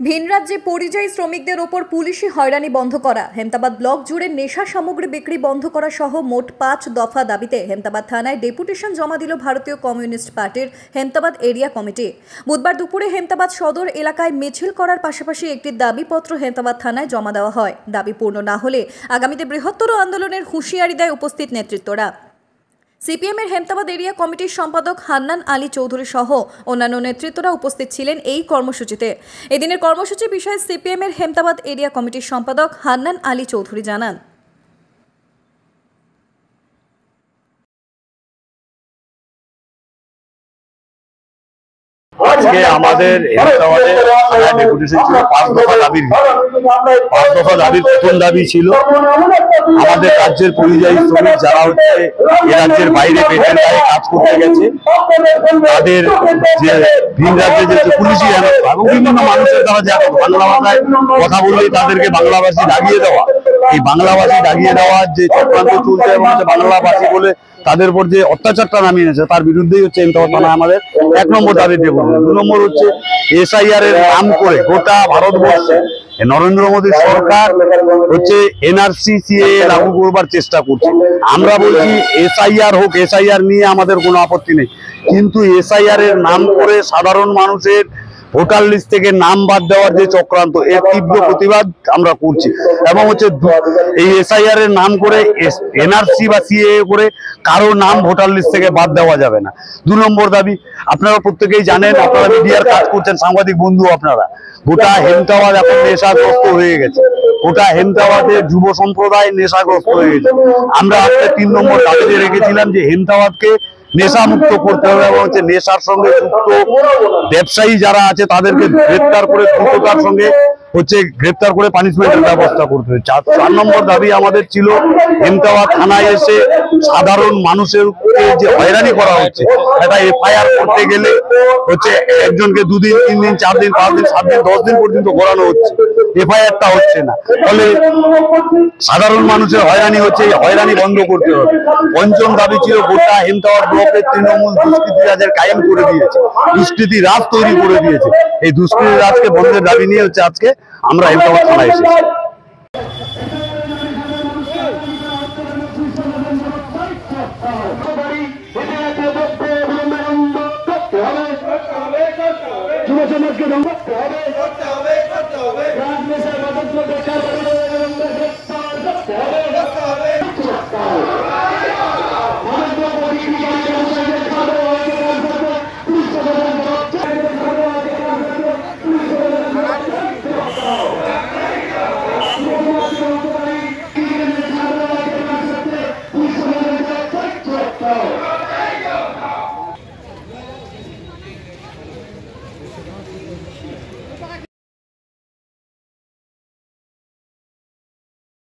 ভিন রাজ্যে পরিযায়ী শ্রমিকদের ওপর পুলিশি হয়রানি বন্ধ করা, হেমতাবাদ ব্লক জুড়ে নেশা সামগ্রী বিক্রি বন্ধ করা সহ মোট ৫ দফা দাবিতে হেমতাবাদ থানায় ডেপুটেশন জমা দিল ভারতীয় কমিউনিস্ট পার্টির হেমতাবাদ এরিয়া কমিটি। বুধবার দুপুরে হেমতাবাদ সদর এলাকায় মিছিল করার পাশাপাশি একটি দাবিপত্র হেমতাবাদ থানায় জমা দেওয়া হয়। দাবি পূর্ণ না হলে আগামীতে বৃহত্তর আন্দোলনের হুঁশিয়ারি দেয় উপস্থিত নেতৃত্বরা। সিপিএমের হেমতাবাদ এরিয়া কমিটির সম্পাদক হান্নান আলী চৌধুরী সহ অন্যান্য নেতৃত্বরা উপস্থিত ছিলেন এই কর্মসূচিতে। এদিনের কর্মসূচি বিষয়ে সিপিএমের হেমতাবাদ এরিয়া কমিটির সম্পাদক হান্নান আলী চৌধুরী জানান, আজকে আমাদের ডেপুটেশন ছিল ৫ দফা দাবির। ৫ দফা দাবির প্রথম দাবি ছিল আমাদের রাজ্যের পরিযায়ী শ্রমিক যারা হচ্ছে এ রাজ্যের বাইরে পেটেন্ট গায়ে কাজ করতে গেছে, তাদের যে ভিন রাজ্যে যে পুলিশি হেনস্থা এবং বিভিন্ন মানুষের দ্বারা যে বাংলা ভাষায় কথা বললেই তাদেরকে বাংলাভাষী দাগিয়ে দেওয়া, এই বাংলাভাষী দাগিয়ে দেওয়ার যে চক্রান্ত চলছে এবং বাংলাভাষী বলে তাদের উপর যে অত্যাচারটা নামিয়ে এনেছে তার বিরুদ্ধেই হচ্ছে হেমতাবাদ থানা আমাদের ১ নম্বর দাবি দেবো। ২ নম্বর হচ্ছে এসআইআর এর নাম করে গোটা ভারতবর্ষে নরেন্দ্র মোদী সরকার হচ্ছে এনআরসি সিএএ লাগু করবার চেষ্টা করছে। আমরা বলছি এসআইআর হোক, এসআইআর নিয়ে আমাদের কোনো আপত্তি নেই, কিন্তু এসআইআর এর নাম করে সাধারণ মানুষের ভোটার লিস্ট থেকে নাম বাদ দেওয়ার যে চক্রান্ত, এর তীব্র প্রতিবাদ আমরা করছি। এবং হচ্ছে এই এসআইআর এর নাম করে এনআরসি বা সিএএ করে কারো নাম ভোটার লিস্ট থেকে বাদ দেওয়া যাবে না। ২ নম্বর দাবি, আপনারা প্রত্যেকেই জানেন, আপনারা মিডিয়ার কাজ করছেন, সাংবাদিক বন্ধু আপনারা, গোটা হেমতাবাদ এখন নেশাগ্রস্ত হয়ে গেছে, গোটা হেমতাবাদের যুব সম্প্রদায় নেশাগ্রস্ত হয়ে গেছে। আমরা আজকে ৩ নম্বর দাবিতে রেখেছিলাম যে হেমতাবাদকে নেশা মুক্ত করতে হবে এবং হচ্ছে নেশার সঙ্গে যুক্ত ব্যবসায়ী যারা আছে তাদেরকে গ্রেপ্তার করে দ্রুততার সঙ্গে হচ্ছে গ্রেপ্তার করে পানিশমেন্টের ব্যবস্থা করতে হবে। ৪ নম্বর দাবি আমাদের ছিল হেমতাবাদ থানায় এসে সাধারণ মানুষের যে হয়রানি করা হচ্ছে, এটা এফআইআর করতে গেলে হচ্ছে একজনকে ২ দিন ৩ দিন ৪ দিন ৫ দিন ৭ দিন ১০ দিন পর্যন্ত করানো হচ্ছে, এফআইআরটা হচ্ছে না, ফলে সাধারণ মানুষের হয়রানি হচ্ছে, এই হয়রানি বন্ধ করতে হবে। ৫ম দাবি ছিল গোটা হেমতাবাদ ব্লকের তৃণমূল দুষ্কৃতী রাজের কায়েম করে দিয়েছে, দুষ্কৃতী রাজ তৈরি করে দিয়েছে, এই দুষ্কৃতী রাজকে বন্ধের দাবি নিয়ে হচ্ছে আজকে আমরা হেমতাবাদ থানায় এসেছি। যুব সমাজকে করতে হবে